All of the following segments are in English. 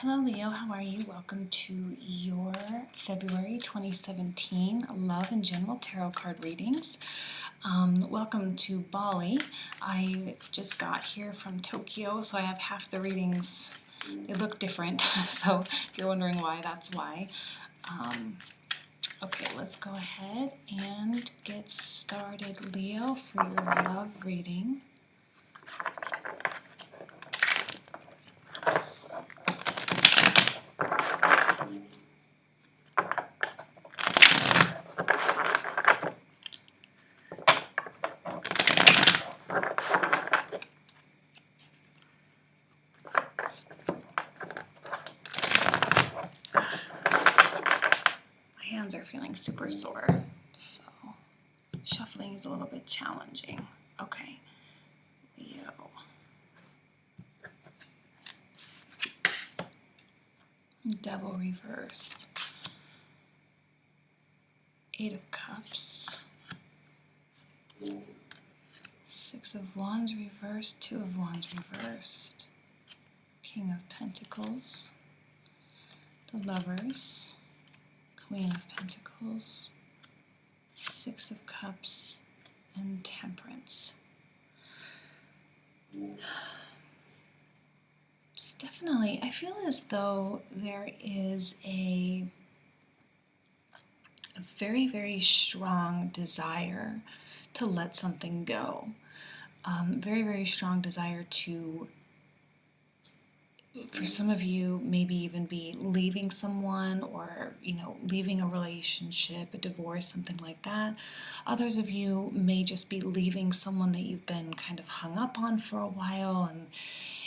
Hello Leo, how are you? Welcome to your February 2017 Love and General Tarot card readings. Welcome to Bali. I just got here from Tokyo, so I have half the readings. They look different, so if you're wondering why, that's why. Okay, let's go ahead and get started, Leo, for your love reading. Hands are feeling super sore, so shuffling is a little bit challenging. Okay, Leo. Devil reversed. 8 of Cups. 6 of Wands reversed. 2 of Wands reversed. King of Pentacles. The Lovers. Queen of Pentacles. 6 of Cups. And Temperance. It's definitely, I feel as though there is a very, very strong desire to let something go. Very, very strong desire to, for some of you, maybe even be leaving someone or, leaving a relationship, a divorce, something like that. Others of you may just be leaving someone that you've been kind of hung up on for a while, and,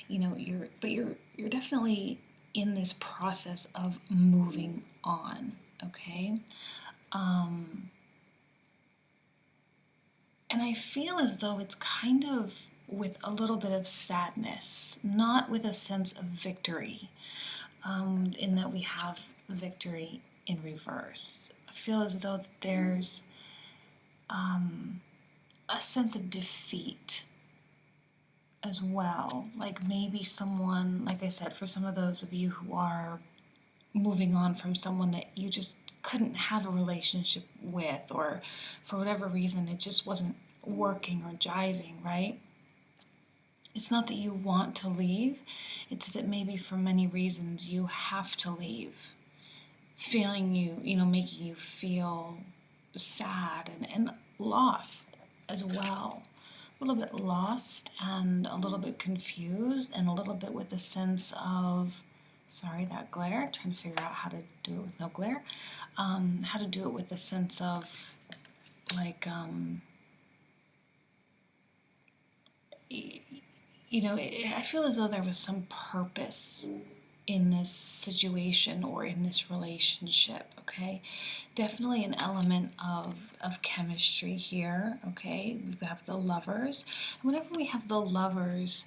you're definitely in this process of moving on, okay? And I feel as though it's kind of with a little bit of sadness, not with a sense of victory, in that we have victory in reverse. I feel as though there's a sense of defeat as well. Like maybe someone, like I said, for some of those of you who are moving on from someone that you just couldn't have a relationship with, or for whatever reason it just wasn't working or jiving, right? It's not that you want to leave, it's that maybe for many reasons you have to leave. Feeling making you feel sad and lost as well. A little bit lost and a little bit confused and a little bit with a sense of, sorry, that glare, trying to figure out how to do it with no glare, how to do it with a sense of, like, I feel as though there was some purpose in this situation or in this relationship, okay? Definitely an element of chemistry here, okay? We have the Lovers. And whenever we have the Lovers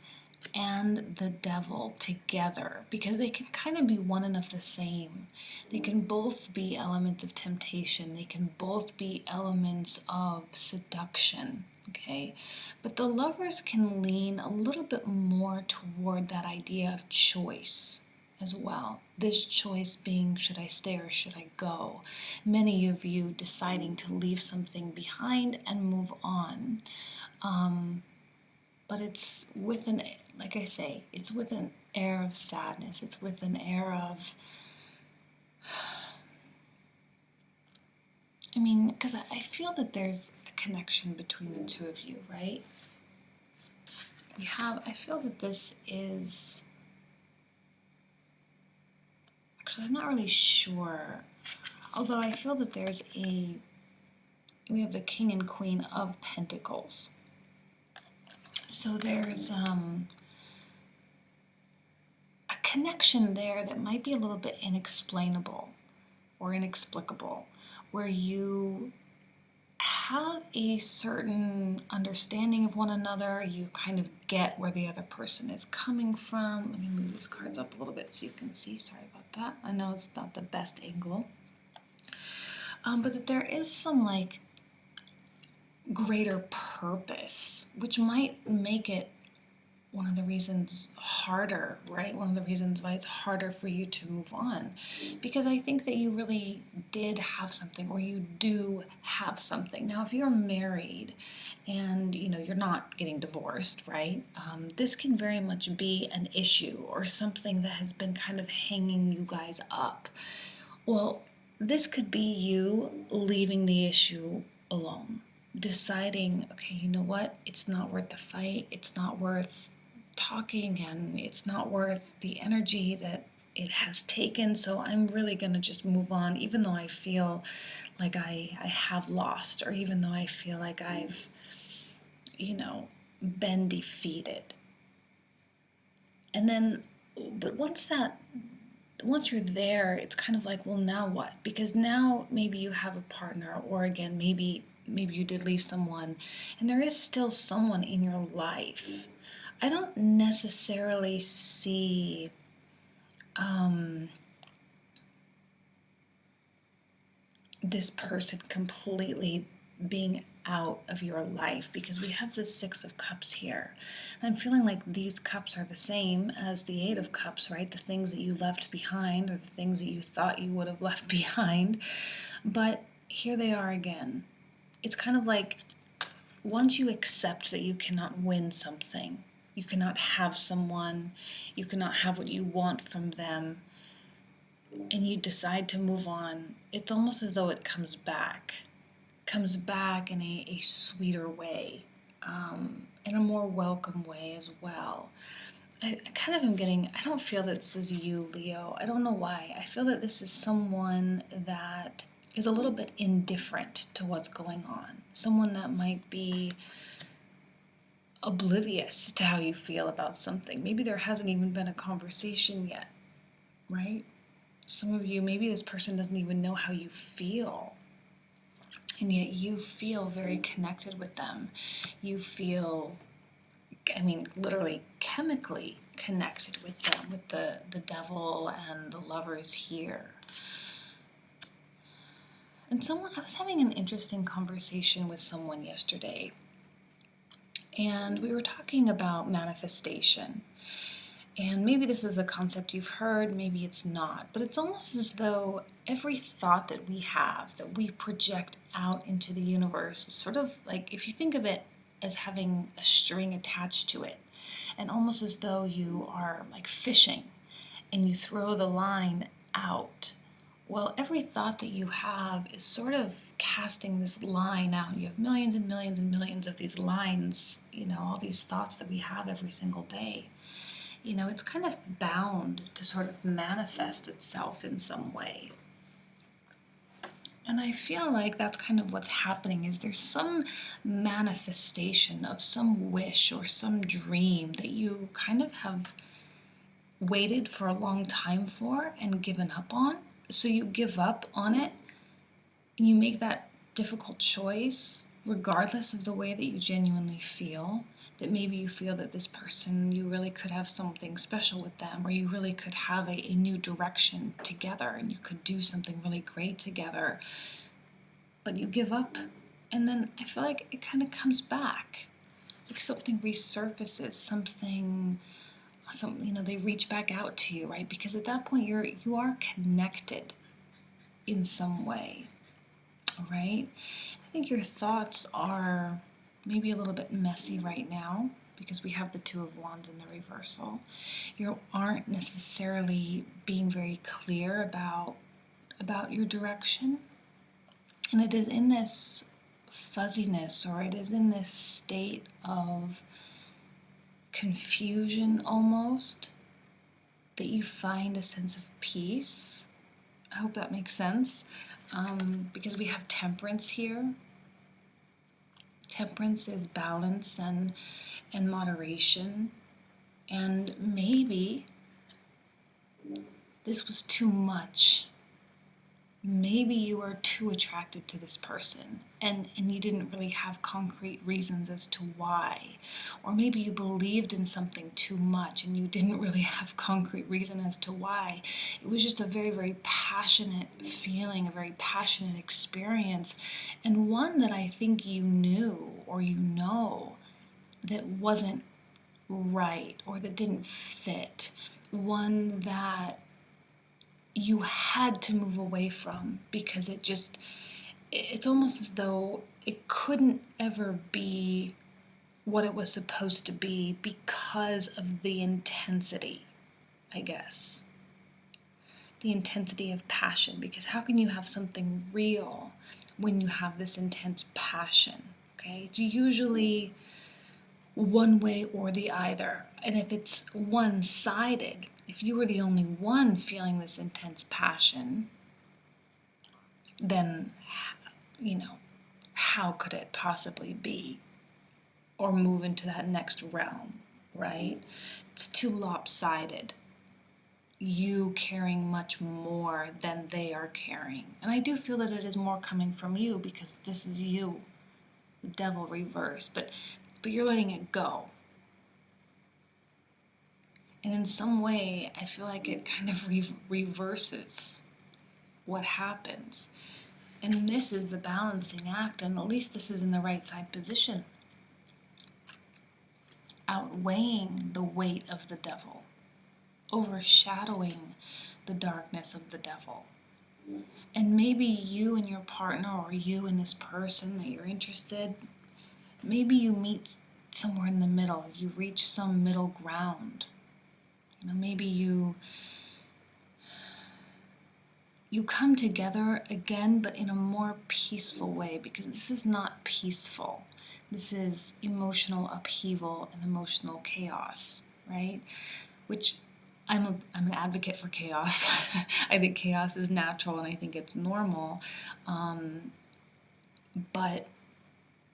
and the Devil together, because they can kind of be one and of the same. They can both be elements of temptation. They can both be elements of seduction, okay? But the Lovers can lean a little bit more toward that idea of choice as well. This choice being, should I stay or should I go? Many of you deciding to leave something behind and move on. But it's with an, like I say, it's with an air of sadness. It's with an air of, because I feel that there's a connection between the two of you, right? I feel that this is, actually I'm not really sure, although I feel that we have the King and Queen of Pentacles. So there's a connection there that might be a little bit inexplainable or inexplicable, where you have a certain understanding of one another, you kind of get where the other person is coming from. Let me move these cards up a little bit so you can see. Sorry about that. I know it's not the best angle. But that there is some like greater purpose, which might make it one of the reasons harder, right? One of the reasons why it's harder for you to move on. Because I think that you really did have something, or you do have something. Now, if you're married and you're not getting divorced, right? This can very much be an issue or something that has been kind of hanging you guys up. Well, this could be you leaving the issue alone, deciding, okay, you know what? It's not worth the fight. It's not worth talking, and it's not worth the energy that it has taken. So I'm really going to just move on, even though I feel like I have lost, or even though I feel like I've, been defeated. And then, but once you're there, it's kind of like, well, now what? Because now maybe you have a partner, or again, maybe you did leave someone, and there is still someone in your life. I don't necessarily see this person completely being out of your life, because we have the Six of Cups here. I'm feeling like these cups are the same as the Eight of Cups, right? The things that you left behind, or the things that you thought you would have left behind. But here they are again. It's kind of like, once you accept that you cannot win something, you cannot have someone, you cannot have what you want from them, and you decide to move on, it's almost as though it comes back in a sweeter way, in a more welcome way as well. I kind of am getting, I don't feel that this is you, Leo. I don't know why. I feel that this is someone that is a little bit indifferent to what's going on. Someone that might be oblivious to how you feel about something. Maybe there hasn't even been a conversation yet, right? Some of you, maybe this person doesn't even know how you feel, and yet you feel very connected with them. You feel, literally chemically connected with them, with the devil and the lovers here. And I was having an interesting conversation with someone yesterday, and we were talking about manifestation. And maybe this is a concept you've heard, maybe it's not, but it's almost as though every thought that we have, that we project out into the universe, is sort of like, if you think of it as having a string attached to it, and almost as though you are like fishing and you throw the line out. Well, every thought that you have is sort of casting this line out. You have millions and millions and millions of these lines, all these thoughts that we have every single day. It's kind of bound to sort of manifest itself in some way. And I feel like that's kind of what's happening, is there's some manifestation of some wish or some dream that you kind of have waited for a long time for and given up on. So you give up on it, and you make that difficult choice regardless of the way that you genuinely feel, that maybe you feel that this person, you really could have something special with them, or you really could have a new direction together, and you could do something really great together, but you give up, and then I feel like it kind of comes back, like something resurfaces, they reach back out to you, right? Because at that point you are connected in some way, all right? I think your thoughts are maybe a little bit messy right now, because we have the Two of Wands in the reversal. You aren't necessarily being very clear about your direction, and it is in this fuzziness, or it is in this state of confusion almost, that you find a sense of peace. I hope that makes sense, because we have Temperance here. Temperance is balance and moderation, and maybe this was too much. Maybe you were too attracted to this person, and you didn't really have concrete reasons as to why. Or maybe you believed in something too much and you didn't really have concrete reason as to why. It was just a very, very passionate feeling, a very passionate experience, and one that I think you knew, or that wasn't right or that didn't fit, one that you had to move away from because it's almost as though it couldn't ever be what it was supposed to be because of the intensity, I guess. The intensity of passion, because how can you have something real when you have this intense passion? Okay, it's usually one way or the other. And if it's one-sided, if you were the only one feeling this intense passion, then, how could it possibly be or move into that next realm, right? It's too lopsided. You caring much more than they are caring. And I do feel that it is more coming from you because this is you, the devil reversed, but you're letting it go. And in some way, I feel like it kind of reverses what happens. And this is the balancing act, and at least this is in the right side position, outweighing the weight of the devil, overshadowing the darkness of the devil. And maybe you and your partner, or you and this person that you're interested, maybe you meet somewhere in the middle. You reach some middle ground. Maybe you come together again, but in a more peaceful way, because this is not peaceful. This is emotional upheaval and emotional chaos, right? Which I'm an advocate for chaos. I think chaos is natural and I think it's normal. But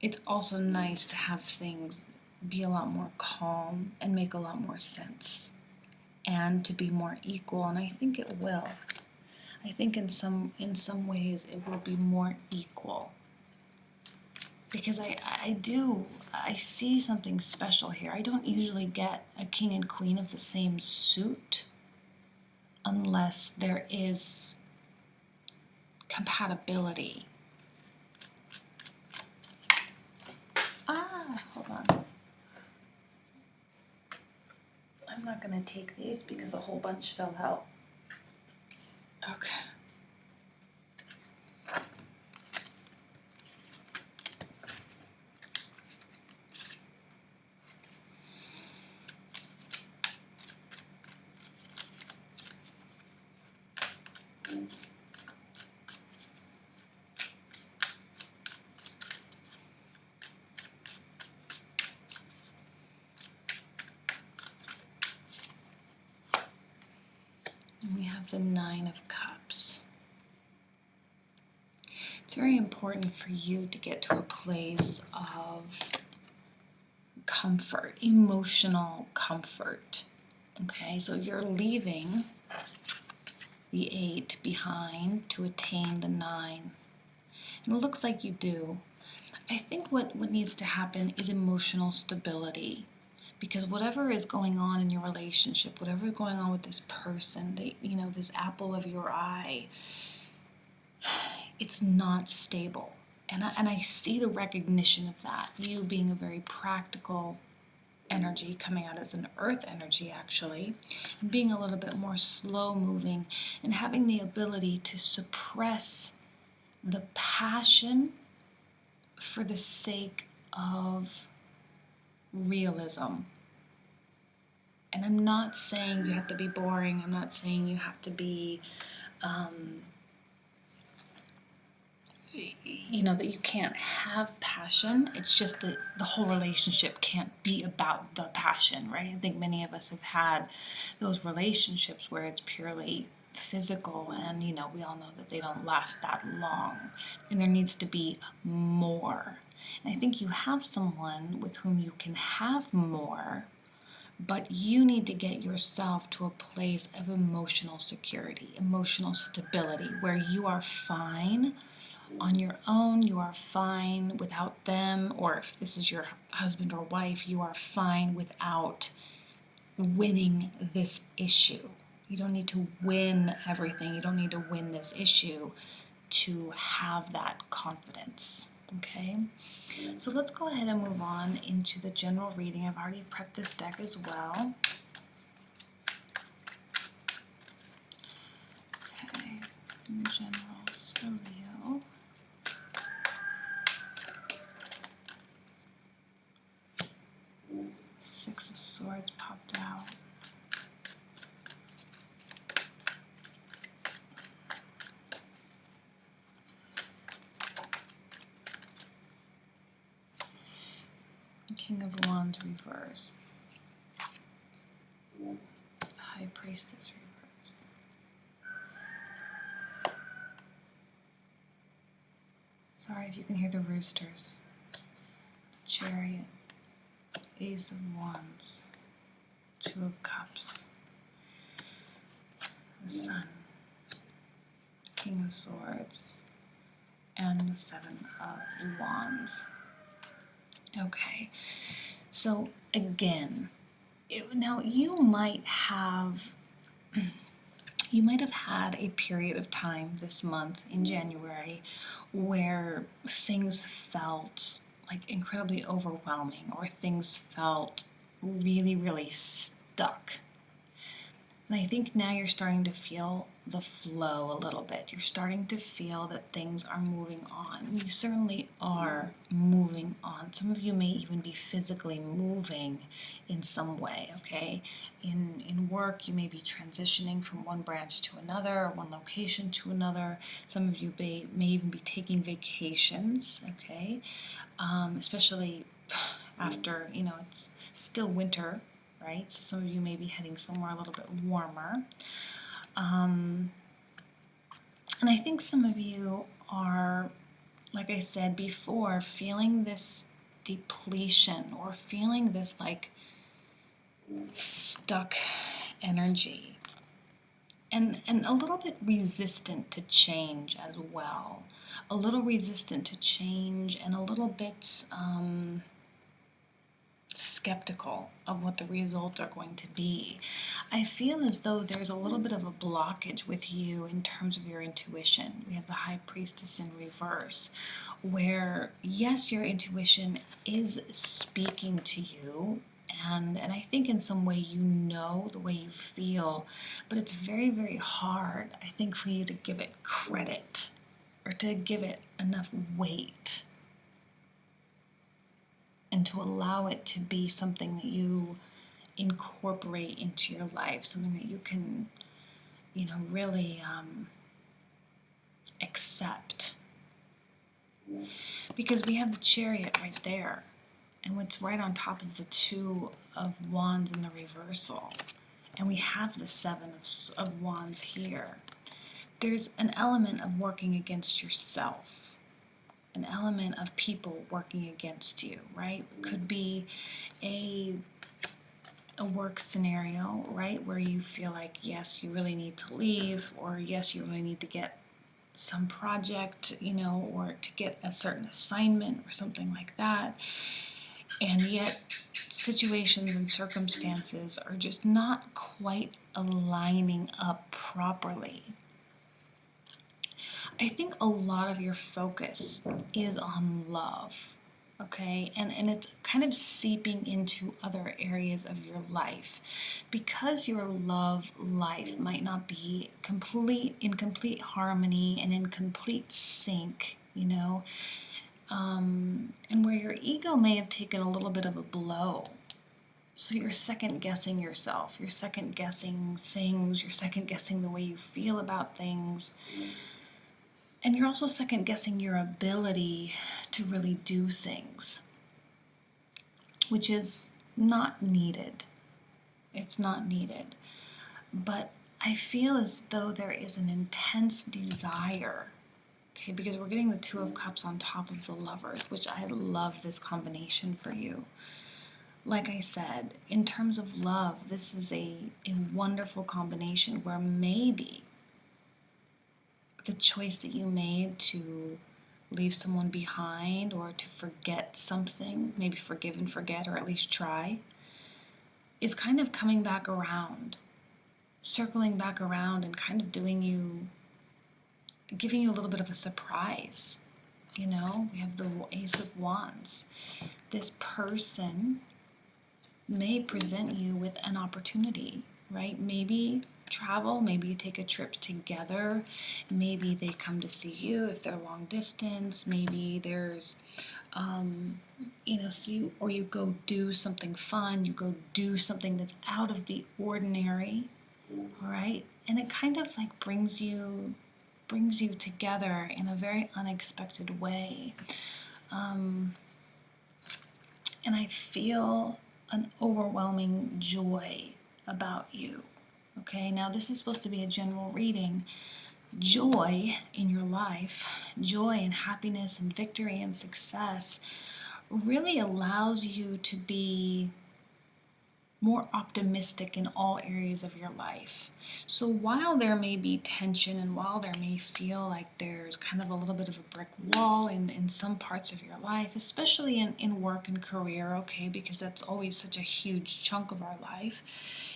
it's also nice to have things be a lot more calm and make a lot more sense and to be more equal, and I think it will. I think in some ways it will be more equal. Because I see something special here. I don't usually get a king and queen of the same suit unless there is compatibility. Hold on. I'm not going to take these because a whole bunch fell out. Okay. And we have the Nine of Cups. It's very important for you to get to a place of comfort, emotional comfort. Okay, so you're leaving the 8 behind to attain the 9. And it looks like you do. I think what needs to happen is emotional stability. Because whatever is going on in your relationship, whatever is going on with this person, this apple of your eye, it's not stable. And I see the recognition of that. You being a very practical energy, coming out as an earth energy actually, and being a little bit more slow moving and having the ability to suppress the passion for the sake of realism. And I'm not saying you have to be boring. I'm not saying you have to be, that you can't have passion. It's just that the whole relationship can't be about the passion, right? I think many of us have had those relationships where it's purely physical, and we all know that they don't last that long, and there needs to be more. And I think you have someone with whom you can have more, but you need to get yourself to a place of emotional security, emotional stability, where you are fine on your own, you are fine without them, or if this is your husband or wife, you are fine without winning this issue. You don't need to win everything. You don't need to win this issue to have that confidence, okay? So let's go ahead and move on into the general reading. I've already prepped this deck as well. Okay, general Scorpio. Six of Swords popped out. King of Wands reversed. High Priestess reversed. Sorry if you can hear the roosters. Chariot. Ace of Wands. Two of Cups. The Sun. King of Swords. And the Seven of Wands. Okay, so again, now you might have had a period of time this month in January where things felt like incredibly overwhelming, or things felt really, really stuck. And I think now you're starting to feel the flow a little bit. You're starting to feel that things are moving on. You certainly are moving on. Some of you may even be physically moving in some way, okay? In work, you may be transitioning from one branch to another, or one location to another. Some of you may even be taking vacations, okay? Especially after, it's still winter, right? So some of you may be heading somewhere a little bit warmer. And I think some of you are, like I said before, feeling this depletion, or feeling this like stuck energy. And a little bit resistant to change as well. A little resistant to change, and a little bit skeptical of what the results are going to be. I feel as though there's a little bit of a blockage with you in terms of your intuition. We have the High Priestess in reverse, where yes, your intuition is speaking to you, and I think in some way you know the way you feel, but it's very, very hard, I think, for you to give it credit, or to give it enough weight, and to allow it to be something that you incorporate into your life, something that you can, really accept. Because we have the Chariot right there, and what's right on top of the Two of Wands in the reversal, and we have the Seven of Wands here. There's an element of working against yourself, an element of people working against you, right? It could be a work scenario, right, where you feel like, yes, you really need to leave, or yes, you really need to get some project, or to get a certain assignment or something like that. And yet situations and circumstances are just not quite aligning up properly. I think a lot of your focus is on love, okay? And it's kind of seeping into other areas of your life, because your love life might not be in complete harmony and in complete sync, and where your ego may have taken a little bit of a blow. So you're second guessing yourself, you're second guessing things, you're second guessing the way you feel about things. And you're also second guessing your ability to really do things, which is not needed. It's not needed. But I feel as though there is an intense desire, okay, because we're getting the Two of Cups on top of the Lovers, which I love this combination for you. Like I said, in terms of love, this is a wonderful combination where maybe the choice that you made to leave someone behind, or to forget something, maybe forgive and forget, or at least try, is kind of coming back around, circling back around, and kind of giving you a little bit of a surprise. We have the Ace of Wands. This person may present you with an opportunity, right? Maybe travel, maybe you take a trip together, maybe they come to see you if they're long distance, maybe there's or you go do something fun, you go do something that's out of the ordinary, all right? And it kind of like brings you together in a very unexpected way. And I feel an overwhelming joy about you. Okay, now this is supposed to be a general reading. Joy in your life, joy and happiness and victory and success really allows you to be more optimistic in all areas of your life. So while there may be tension and while there may feel like there's kind of a little bit of a brick wall in some parts of your life, especially in work and career, okay, because that's always such a huge chunk of our life,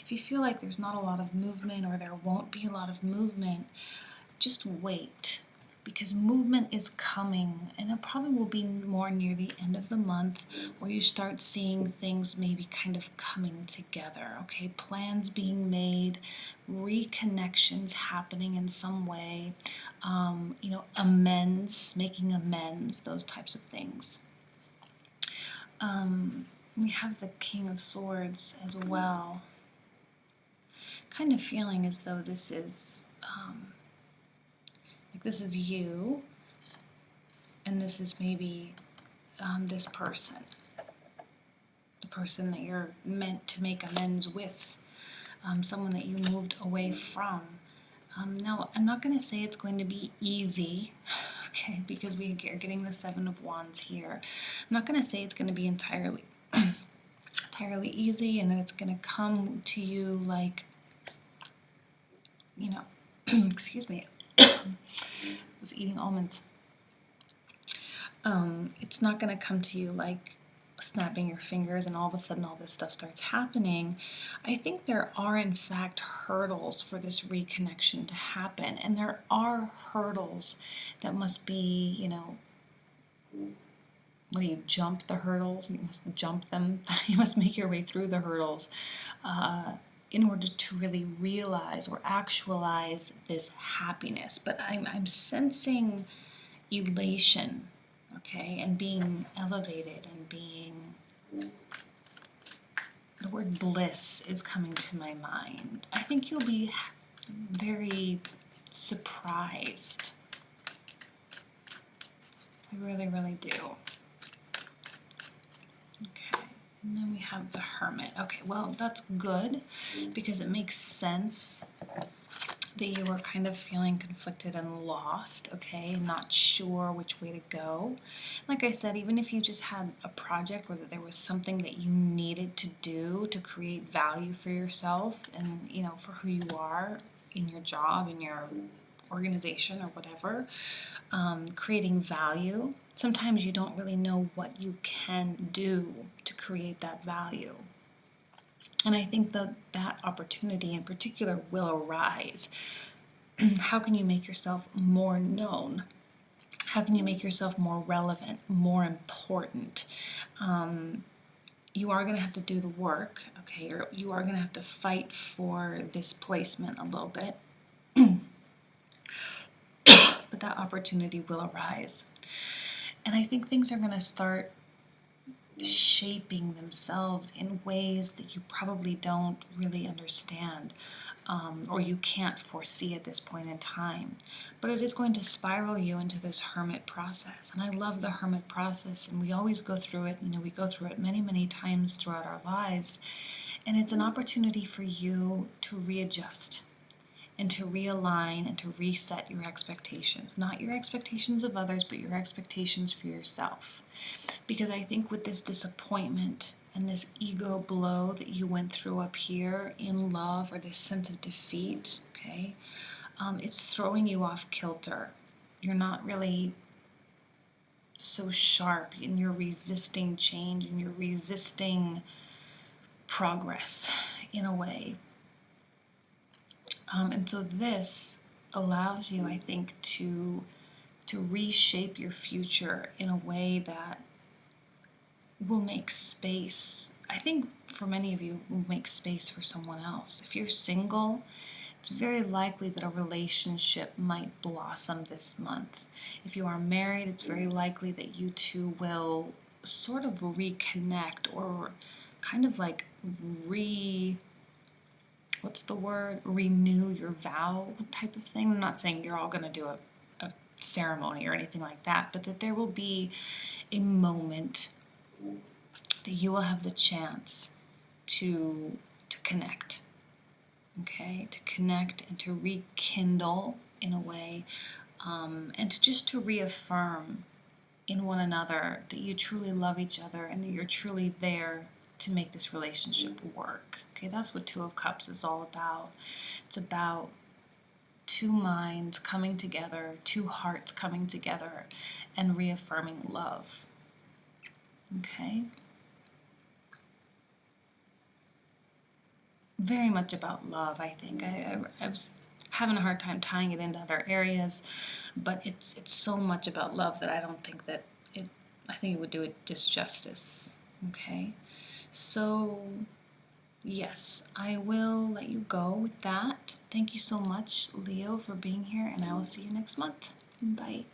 if you feel like there's not a lot of movement or there won't be a lot of movement, just wait, because movement is coming, and it probably will be more near the end of the month where you start seeing things maybe kind of coming together, okay? Plans being made, reconnections happening in some way, making amends, those types of things. We have the King of Swords as well. Kind of feeling as though this is this is you, and this is maybe this person, the person that you're meant to make amends with, someone that you moved away from. Now, I'm not going to say it's going to be easy, okay, because we are getting the Seven of Wands here. I'm not going to say it's going to be entirely easy and that it's going to come to you like, excuse me, I was eating almonds. It's not going to come to you like snapping your fingers and all of a sudden all this stuff starts happening. I think there are in fact hurdles for this reconnection to happen, and there are hurdles that must be, when you jump the hurdles, you must jump them. You must make your way through the hurdles in order to really realize or actualize this happiness. But I'm sensing elation, okay, and being elevated and being, the word bliss is coming to my mind. I think you'll be very surprised. I really, really do. Okay, and then we have the Hermit. Okay, well, that's good because it makes sense that you were kind of feeling conflicted and lost, okay, not sure which way to go. Like I said, even if you just had a project or that there was something that you needed to do to create value for yourself and, for who you are in your job, in your organization or whatever, creating value, sometimes you don't really know what you can do to create that value. And I think that opportunity in particular will arise. How can you make yourself more known? How can you make yourself more relevant, more important? You are going to have to do the work, okay? You are going to have to fight for this placement a little bit. But that opportunity will arise. And I think things are going to start shaping themselves in ways that you probably don't really understand, or you can't foresee at this point in time. But it is going to spiral you into this hermit process. And I love the hermit process, and we always go through it. We go through it many, many times throughout our lives. And it's an opportunity for you to readjust and to realign and to reset your expectations. Not your expectations of others, but your expectations for yourself. Because I think with this disappointment and this ego blow that you went through up here in love, or this sense of defeat, okay, it's throwing you off kilter. You're not really so sharp, and you're resisting change, and you're resisting progress in a way. And so this allows you, I think, to reshape your future in a way that will make space. I think for many of you, will make space for someone else. If you're single, it's very likely that a relationship might blossom this month. If you are married, it's very likely that you two will sort of reconnect or kind of like what's the word? Renew your vow type of thing. I'm not saying you're all going to do a ceremony or anything like that, but that there will be a moment that you will have the chance to connect, okay, to connect and to rekindle in a way, and to just to reaffirm in one another that you truly love each other and that you're truly there to make this relationship work. Okay, that's what Two of Cups is all about. It's about two minds coming together, two hearts coming together, and reaffirming love. Okay? Very much about love, I think. I was having a hard time tying it into other areas, but it's so much about love that I don't think that I think it would do it disjustice. Okay? So, yes, I will let you go with that. Thank you so much, Leo, for being here, and I will see you next month. Bye.